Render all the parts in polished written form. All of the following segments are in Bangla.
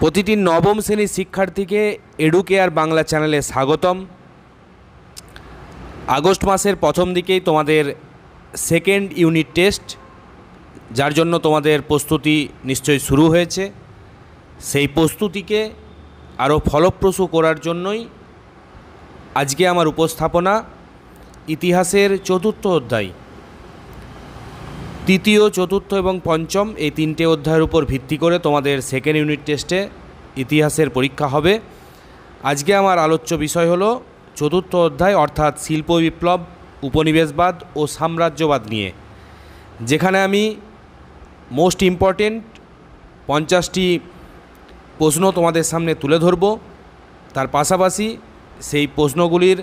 প্রতিটি নবম শ্রেণীর শিক্ষার্থীকে এডুকেয়ার বাংলা চ্যানেলে স্বাগতম। আগস্ট মাসের প্রথম দিকেই তোমাদের সেকেন্ড ইউনিট টেস্ট, যার জন্য তোমাদের প্রস্তুতি নিশ্চয়ই শুরু হয়েছে। সেই প্রস্তুতিকে আরও ফলপ্রসূ করার জন্যই আজকে আমার উপস্থাপনা ইতিহাসের চতুর্থ অধ্যায়, তৃতীয়, চতুর্থ এবং পঞ্চম এই তিনটে অধ্যায়ের উপর ভিত্তি করে তোমাদের সেকেন্ড ইউনিট টেস্টে ইতিহাসের পরীক্ষা হবে। আজকে আমার আলোচ্য বিষয় হলো চতুর্থ অধ্যায়, অর্থাৎ শিল্প বিপ্লব, উপনিবেশবাদ ও সাম্রাজ্যবাদ নিয়ে, যেখানে আমি মোস্ট ইম্পর্টেন্ট 50টি প্রশ্ন তোমাদের সামনে তুলে ধরব। তার পাশাপাশি সেই প্রশ্নগুলির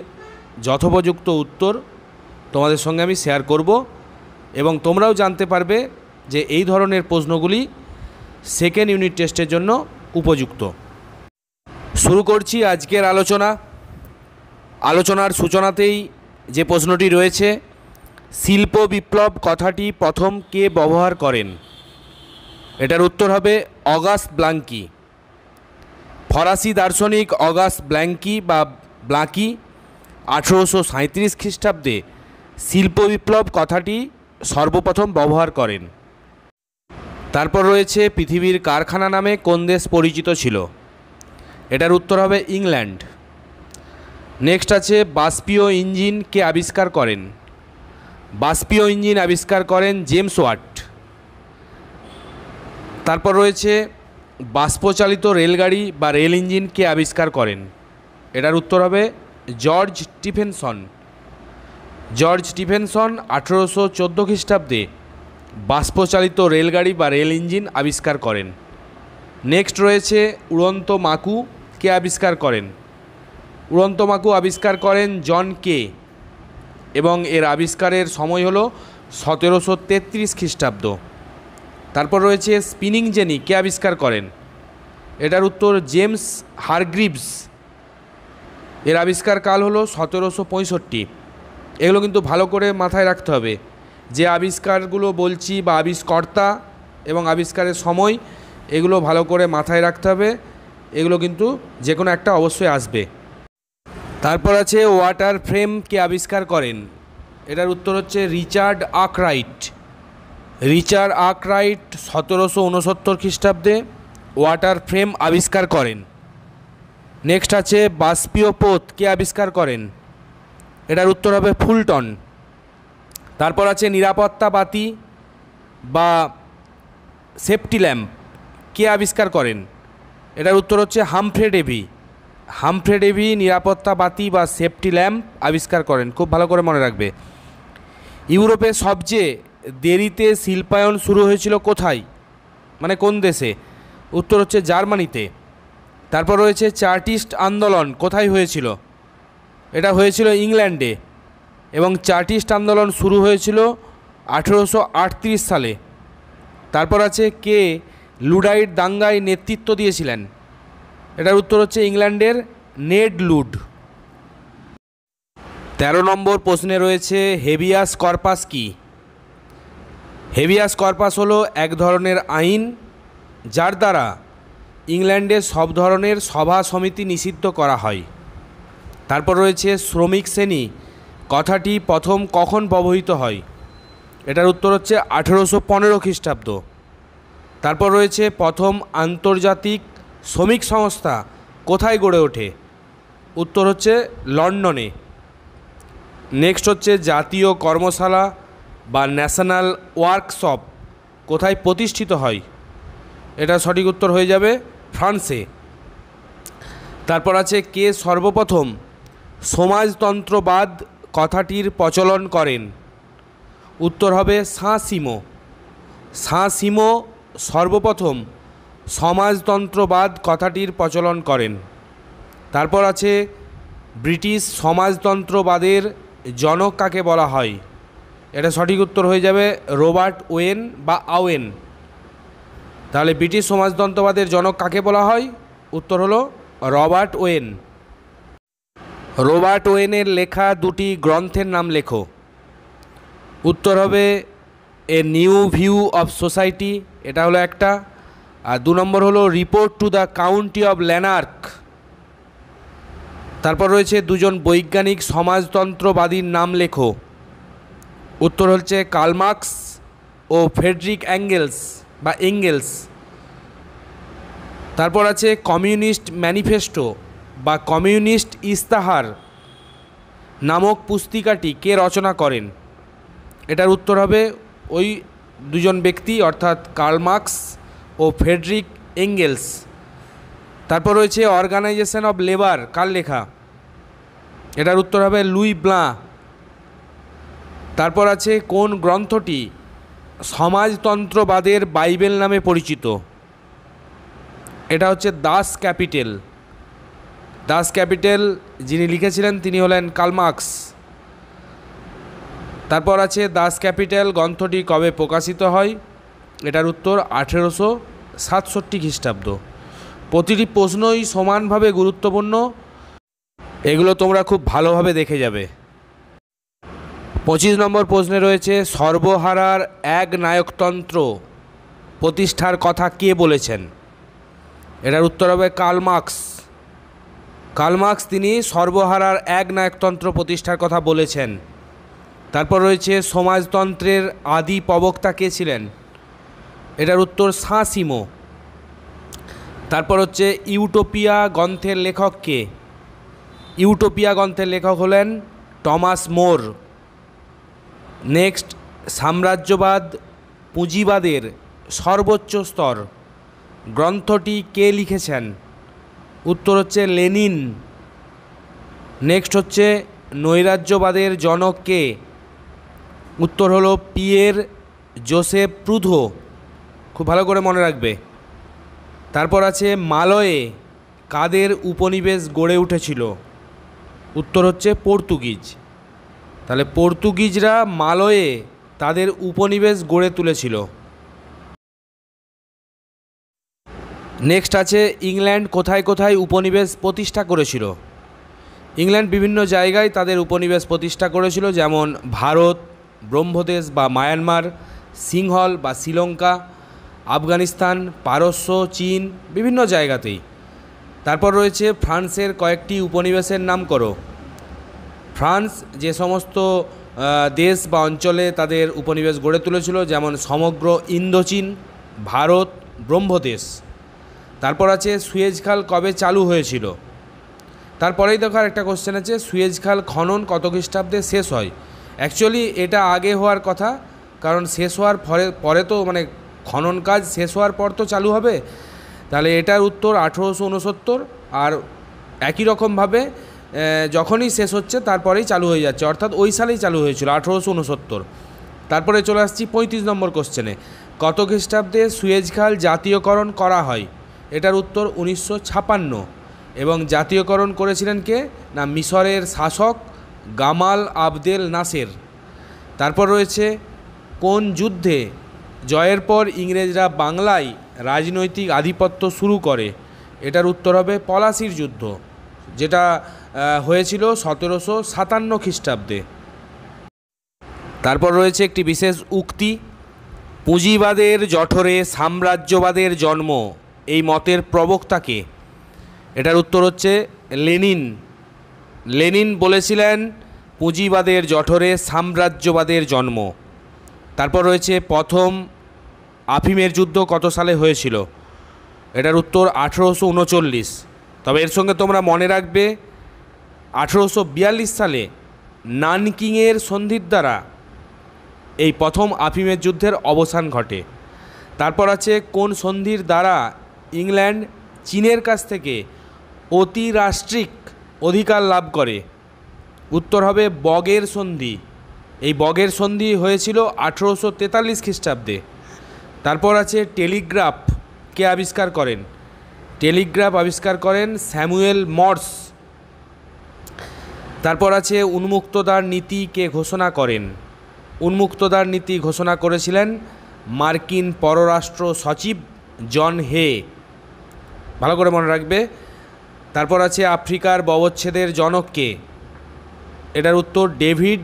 যথোপযুক্ত উত্তর তোমাদের সঙ্গে আমি শেয়ার করব এবং তোমরাও জানতে পারবে যে এই ধরনের প্রশ্নগুলি সেকেন্ড ইউনিট টেস্টের জন্য উপযুক্ত। শুরু করছি আজকের আলোচনার সূচনাতেই যে প্রশ্নটি রয়েছে, শিল্প বিপ্লব কথাটি প্রথম কে ব্যবহার করেন? এটার উত্তর হবে অগাস্ট ব্লাঙ্কি। ফরাসি দার্শনিক অগাস্ট ব্লাঙ্কি 1837 খ্রিস্টাব্দে শিল্প বিপ্লব কথাটি সর্বপ্রথম ব্যবহার করেন। তারপর রয়েছে পৃথিবীর কারখানা নামে কোন দেশ পরিচিত ছিল? এটার উত্তর হবে ইংল্যান্ড। নেক্সট আছে বাষ্পীয় ইঞ্জিন কে আবিষ্কার করেন? বাষ্পীয় ইঞ্জিন আবিষ্কার করেন জেমস ওয়াট। তারপর রয়েছে বাষ্পচালিত রেলগাড়ি বা রেল ইঞ্জিন কে আবিষ্কার করেন? এটার উত্তর হবে জর্জ স্টিফেনসন। 1814 খ্রিস্টাব্দে বাষ্পচালিত রেলগাড়ি বা রেল ইঞ্জিন আবিষ্কার করেন। নেক্সট রয়েছে উড়ন্ত মাকু কে আবিষ্কার করেন? উড়ন্ত মাকু আবিষ্কার করেন জন কে এবং এর আবিষ্কারের সময় হলো 1733 খ্রিস্টাব্দ। তারপর রয়েছে স্পিনিং জেনি কে আবিষ্কার করেন? এটার উত্তর জেমস হারগ্রিভস। এর আবিষ্কার কাল হলো 1765। এগুলো কিন্তু ভালো করে মাথায় রাখতে হবে, যে আবিষ্কারগুলো বলছি বা আবিষ্কর্তা এবং আবিষ্কারের সময়, এগুলো ভালো করে মাথায় রাখতে হবে। এগুলো কিন্তু যে কোনো একটা অবশ্যই আসবে। তারপর আছে ওয়াটার ফ্রেম কে আবিষ্কার করেন? এটার উত্তর হচ্ছে রিচার্ড আর্করাইট। 1769 খ্রিস্টাব্দে ওয়াটার ফ্রেম আবিষ্কার করেন। নেক্সট আছে বাষ্পীয় পথ কে আবিষ্কার করেন? এটার উত্তর হবে ফুলটন। তারপর আছে নিরাপত্তা বাতি বা সেফটি ল্যাম্প কে আবিষ্কার করেন? এটার উত্তর হচ্ছে হামফ্রে ডেভি নিরাপত্তা বাতি বা সেফটি ল্যাম্প আবিষ্কার করেন। খুব ভালো করে মনে রাখবে। ইউরোপে সবচেয়ে দেরিতে শিল্পায়ন শুরু হয়েছিল কোথায়, মানে কোন দেশে? উত্তর হচ্ছে জার্মানিতে। তারপর রয়েছে চার্টিস্ট আন্দোলন কোথায় হয়েছিল? এটা হয়েছিল ইংল্যান্ডে এবং চার্টিস্ট আন্দোলন শুরু হয়েছিল 1838 সালে। তারপর আছে কে লুডাইট দাঙ্গায় নেতৃত্ব দিয়েছিলেন? এটার উত্তর হচ্ছে ইংল্যান্ডের নেড লুড। 13 নম্বর প্রশ্নে রয়েছে হেবিয়াস কর্পাস কি? হেবিয়াস কর্পাস হলো এক ধরনের আইন যার দ্বারা ইংল্যান্ডে সব ধরনের সভা সমিতি নিষিদ্ধ করা হয়। তারপর রয়েছে শ্রমিক শ্রেণী কথাটি প্রথম কখন ব্যবহৃত হয়? এটার উত্তর হচ্ছে 1815 খ্রিস্টাব্দ। তারপর রয়েছে প্রথম আন্তর্জাতিক শ্রমিক সংস্থা কোথায় গড়ে ওঠে? উত্তর হচ্ছে লন্ডনে। নেক্সট হচ্ছে জাতীয় কর্মশালা বা ন্যাশনাল ওয়ার্কশপ কোথায় প্রতিষ্ঠিত হয়? এটা সঠিক উত্তর হয়ে যাবে ফ্রান্সে। তারপর আছে কে সর্বপ্রথম সমাজতন্ত্রবাদ কথাটির প্রচলন করেন? উত্তর হবে সাঁ-সিমো সর্বপ্রথম সমাজতন্ত্রবাদ কথাটির প্রচলন করেন। তারপর আছে ব্রিটিশ সমাজতন্ত্রবাদের জনক কাকে বলা হয়? এটা সঠিক উত্তর হয়ে যাবে রবার্ট ওয়েন বা আওয়েন। তাহলে ব্রিটিশ সমাজতন্ত্রবাদের জনক কাকে বলা হয়? উত্তর হলো রবার্ট ওয়েন। রবার্ট ওয়েনের লেখা দুটি গ্রন্থের নাম লেখো। উত্তর হবে a new view of society, এটা হলো একটা, আর 2 নম্বর হলো report to the county of Lanark. তারপর রয়েছে দুজন বৈজ্ঞানিক সমাজতন্ত্রবাদীর নাম লেখো। উত্তর হচ্ছে কার্ল মার্কস ও ফ্রেডরিক এঙ্গেলস। তারপর আছে কমিউনিস্ট ম্যানিফেস্টো বা কমিউনিস্ট ইস্তাহার নামক পুস্তিকাটি কে রচনা করেন? এটার উত্তর হবে ওই দুজন ব্যক্তি, অর্থাৎ কার্ল মার্কস ও ফ্রেডরিক এঙ্গেলস। তারপর রয়েছে অর্গানাইজেশন অফ লেবার, কার লেখা? এটার উত্তর হবে লুই ব্লাঁ। তারপর আছে কোন গ্রন্থটি সমাজতন্ত্রবাদের বাইবেল নামে পরিচিত? এটা হচ্ছে দাস ক্যাপিটাল যিনি লিখেছিলেন তিনি হলেন কার্ল মার্কস। তারপর আছে দাস ক্যাপিটাল গ্রন্থটি কবে প্রকাশিত হয়? এটার উত্তর 1867 খ্রিস্টাব্দ। প্রতিটি প্রশ্নই সমানভাবে গুরুত্বপূর্ণ, এগুলো তোমরা খুব ভালোভাবে দেখে যাবে। 25 নম্বর প্রশ্নে রয়েছে সর্বহারার এক নায়কতন্ত্র প্রতিষ্ঠার কথা কে বলেছেন? এটার উত্তর হবে কার্ল মার্কস তিনি সর্বহারার এক নায়কতন্ত্র প্রতিষ্ঠার কথা বলেছেন। তারপর রয়েছে সমাজতন্ত্রের আদি প্রবক্তা কে ছিলেন? এটার উত্তর সাঁ সিমো। তারপর হচ্ছে ইউটোপিয়া গ্রন্থের লেখক কে? ইউটোপিয়া গ্রন্থের লেখক হলেন টমাস মোর। নেক্সট, সাম্রাজ্যবাদ পুঁজিবাদের সর্বোচ্চ স্তর গ্রন্থটি কে লিখেছেন? উত্তর হচ্ছে লেনিন। নেক্সট হচ্ছে নৈরাজ্যবাদের জনক কে? উত্তর হলো পিয়ের জোসেফ প্রুধো, খুব ভালো করে মনে রাখবে। তারপর আছে মালয়ে কাদের উপনিবেশ গড়ে উঠেছিল? উত্তর হচ্ছে পর্তুগিজ। তাহলে পর্তুগিজরা মালয়ে তাদের উপনিবেশ গড়ে তুলেছিল। নেক্সট আছে ইংল্যান্ড কোথায় কোথায় উপনিবেশ প্রতিষ্ঠা করেছিল? ইংল্যান্ড বিভিন্ন জায়গায় তাদের উপনিবেশ প্রতিষ্ঠা করেছিল, যেমন ভারত, ব্রহ্মদেশ বা মায়ানমার, সিংহল বা শ্রীলঙ্কা, আফগানিস্তান, পারস্য, চীন, বিভিন্ন জায়গাতেই। তারপর রয়েছে ফ্রান্সের কয়েকটি উপনিবেশের নাম করো। ফ্রান্স যে সমস্ত দেশ বা অঞ্চলে তাদের উপনিবেশ গড়ে তুলেছিল, যেমন সমগ্র ইন্দোচীন, ভারত, ব্রহ্মদেশ। তারপর আছে সুয়েজ খাল কবে চালু হয়েছিল? তারপরেই দেখো একটা কোশ্চেন আছে, সুয়েজ খাল খনন কত খ্রিস্টাব্দে শেষ হয়? অ্যাকচুয়ালি এটা আগে হওয়ার কথা, কারণ শেষ হওয়ার পরে তো মানে খনন কাজ শেষ হওয়ার পর তো চালু হবে। তাহলে এটার উত্তর 1869। আর একই রকমভাবে যখনই শেষ হচ্ছে তারপরেই চালু হয়ে যাচ্ছে, অর্থাৎ ওই সালেই চালু হয়েছিল 1869। তারপরে চলে আসছি 35 নম্বর কোশ্চেনে, কত খ্রিস্টাব্দে সুয়েজ খাল জাতীয়করণ করা হয়? এটার উত্তর 1956। এবং জাতীয়করণ করেছিলেন কে? না, মিশরের শাসক গামাল আবদেল নাসের। তারপর রয়েছে কোন যুদ্ধে জয়ের পর ইংরেজরা বাংলায় রাজনৈতিক আধিপত্য শুরু করে? এটার উত্তর হবে পলাশির যুদ্ধ, যেটা হয়েছিল 1757 খ্রিস্টাব্দে। তারপর রয়েছে একটি বিশেষ উক্তি, পুঁজিবাদের জঠরে সাম্রাজ্যবাদের জন্ম, এই মতের প্রবক্তাকে? এটার উত্তর হচ্ছে লেনিন বলেছিলেন পুঁজিবাদের জঠরে সাম্রাজ্যবাদের জন্ম। তারপর রয়েছে প্রথম আফিমের যুদ্ধ কত সালে হয়েছিল? এটার উত্তর 1839। তবে এর সঙ্গে তোমরা মনে রাখবে 1842 সালে নানকিংয়ের সন্ধির দ্বারা এই প্রথম আফিমের যুদ্ধের অবসান ঘটে। তারপর আছে কোন সন্ধির দ্বারা ইংল্যান্ড চীনের কাছ থেকে অতিরাষ্ট্রিক অধিকার লাভ করে? উত্তর হবে বগের সন্ধি। এই বগের সন্ধি হয়েছিল 1843 খ্রিস্টাব্দে। তারপর আছে টেলিগ্রাফ কে আবিষ্কার করেন? টেলিগ্রাফ আবিষ্কার করেন স্যামুয়েল মর্স। তারপর আছে উন্মুক্ততার নীতি কে ঘোষণা করেন? উন্মুক্ততার নীতি ঘোষণা করেছিলেন মার্কিন পররাষ্ট্র সচিব জন হে, ভালো করে মনে রাখবে। তারপর আছে আফ্রিকার ব্যবচ্ছেদের জনক কে? এটার উত্তর ডেভিড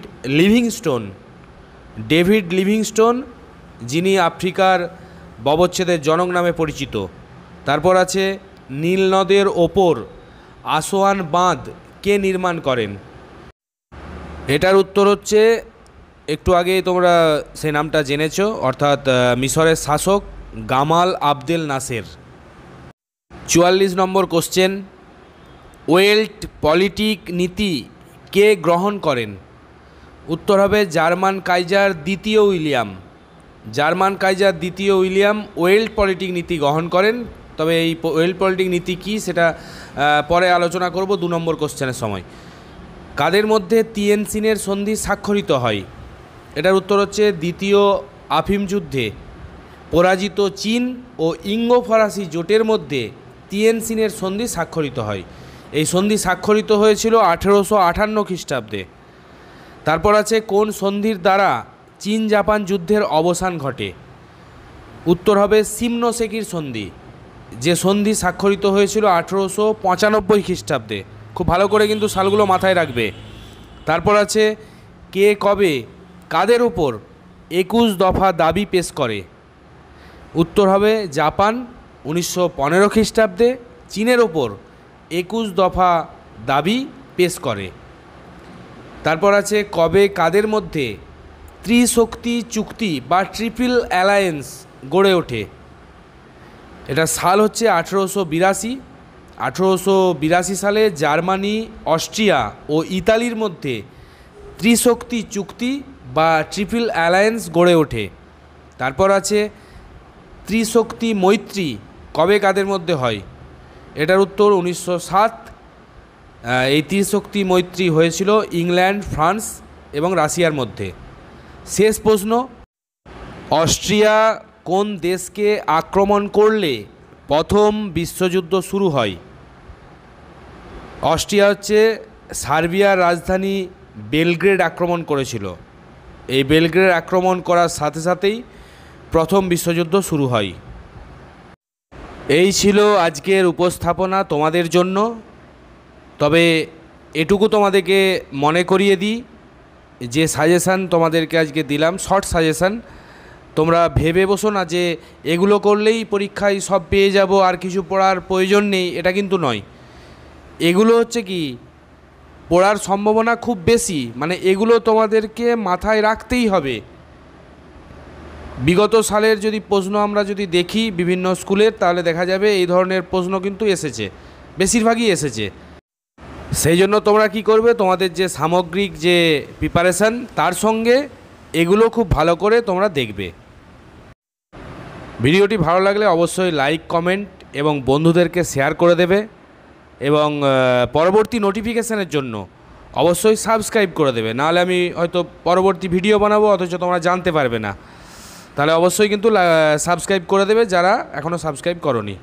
লিভিংস্টোন, যিনি আফ্রিকার ব্যবচ্ছেদের জনক নামে পরিচিত। তারপর আছে নীল নদের ওপর আসোয়ান বাঁধ কে নির্মাণ করেন? এটার উত্তর হচ্ছে, একটু আগেই তোমরা সেই নামটা জেনেছ, অর্থাৎ মিশরের শাসক গামাল আবদেল নাসের। 44 নম্বর কোশ্চেন, ওয়েল্ট পলিটিক নীতি কে গ্রহণ করেন? উত্তর হবে জার্মান কাইজার দ্বিতীয় উইলিয়াম। জার্মান কাইজার দ্বিতীয় উইলিয়াম ওয়েল্ট পলিটিক নীতি গ্রহণ করেন। তবে এই ওয়েল্ট পলিটিক নীতি কী সেটা পরে আলোচনা করব 2 নম্বর কোশ্চেনের সময়। কাদের মধ্যে তিয়েনজিনের সন্ধি স্বাক্ষরিত হয়? এটার উত্তর হচ্ছে দ্বিতীয় আফিম যুদ্ধে পরাজিত চীন ও ইঙ্গো ফরাসি জোটের মধ্যে তিয়েনজিনের সন্ধি স্বাক্ষরিত হয়। এই সন্ধি স্বাক্ষরিত হয়েছিল 1858 খ্রিস্টাব্দে। তারপর আছে কোন সন্ধির দ্বারা চীন জাপান যুদ্ধের অবসান ঘটে? উত্তর হবে শিমনোসেকির সন্ধি, যে সন্ধি স্বাক্ষরিত হয়েছিল 1895 খ্রিস্টাব্দে। খুব ভালো করে কিন্তু সালগুলো মাথায় রাখবে। তারপর আছে কে কবে কাদের উপর 21 দফা দাবি পেশ করে? উত্তর হবে জাপান 1915 খ্রিস্টাব্দে চীনের ওপর 21 দফা দাবি পেশ করে। তারপর আছে কবে কাদের মধ্যে ত্রিশক্তি চুক্তি বা ট্রিপল অ্যালায়েন্স গড়ে ওঠে? এটা সাল হচ্ছে 1882। 1882 সালে জার্মানি, অস্ট্রিয়া ও ইতালির মধ্যে ত্রিশক্তি চুক্তি বা ট্রিপল অ্যালায়েন্স গড়ে ওঠে। তারপর আছে ত্রিশক্তি মৈত্রী কবে কাদের মধ্যে হয়? এটার উত্তর 1907। এই ত্রিশক্তি মৈত্রী হয়েছিল ইংল্যান্ড, ফ্রান্স এবং রাশিয়ার মধ্যে। শেষ প্রশ্ন, অস্ট্রিয়া কোন দেশকে আক্রমণ করলে প্রথম বিশ্বযুদ্ধ শুরু হয়? অস্ট্রিয়া হচ্ছে সার্বিয়ার রাজধানী বেলগ্রেড আক্রমণ করেছিল। এই বেলগ্রেড আক্রমণ করার সাথে সাথেই প্রথম বিশ্বযুদ্ধ শুরু হয়। এই ছিল আজকের উপস্থাপনা তোমাদের জন্য। তবে এটুকু তোমাদেরকে মনে করিয়ে দিই, যে সাজেশান তোমাদেরকে আজকে দিলাম, শর্ট সাজেশান, তোমরা ভেবে বসো না যে এগুলো করলেই পরীক্ষায় সব পেয়ে যাব আর কিছু পড়ার প্রয়োজন নেই, এটা কিন্তু নয়। এগুলো হচ্ছে কি, পড়ার সম্ভাবনা খুব বেশি, মানে এগুলো তোমাদেরকে মাথায় রাখতেই হবে। বিগত সালের যদি প্রশ্ন আমরা যদি দেখি বিভিন্ন স্কুলের, তাহলে দেখা যাবে এই ধরনের প্রশ্ন কিন্তু এসেছে, বেশিরভাগই এসেছে। সেই জন্য তোমরা কি করবে, তোমাদের যে সামগ্রিক যে প্রিপারেশান তার সঙ্গে এগুলো খুব ভালো করে তোমরা দেখবে। ভিডিওটি ভালো লাগলে অবশ্যই লাইক, কমেন্ট এবং বন্ধুদেরকে শেয়ার করে দেবে, এবং পরবর্তী নোটিফিকেশানের জন্য অবশ্যই সাবস্ক্রাইব করে দেবে। নাহলে আমি হয়তো পরবর্তী ভিডিও বানাবো অথচ তোমরা জানতে পারবে না। তাহলে অবশ্যই কিন্তু সাবস্ক্রাইব করে দেবে যারা এখনও সাবস্ক্রাইব করোনি।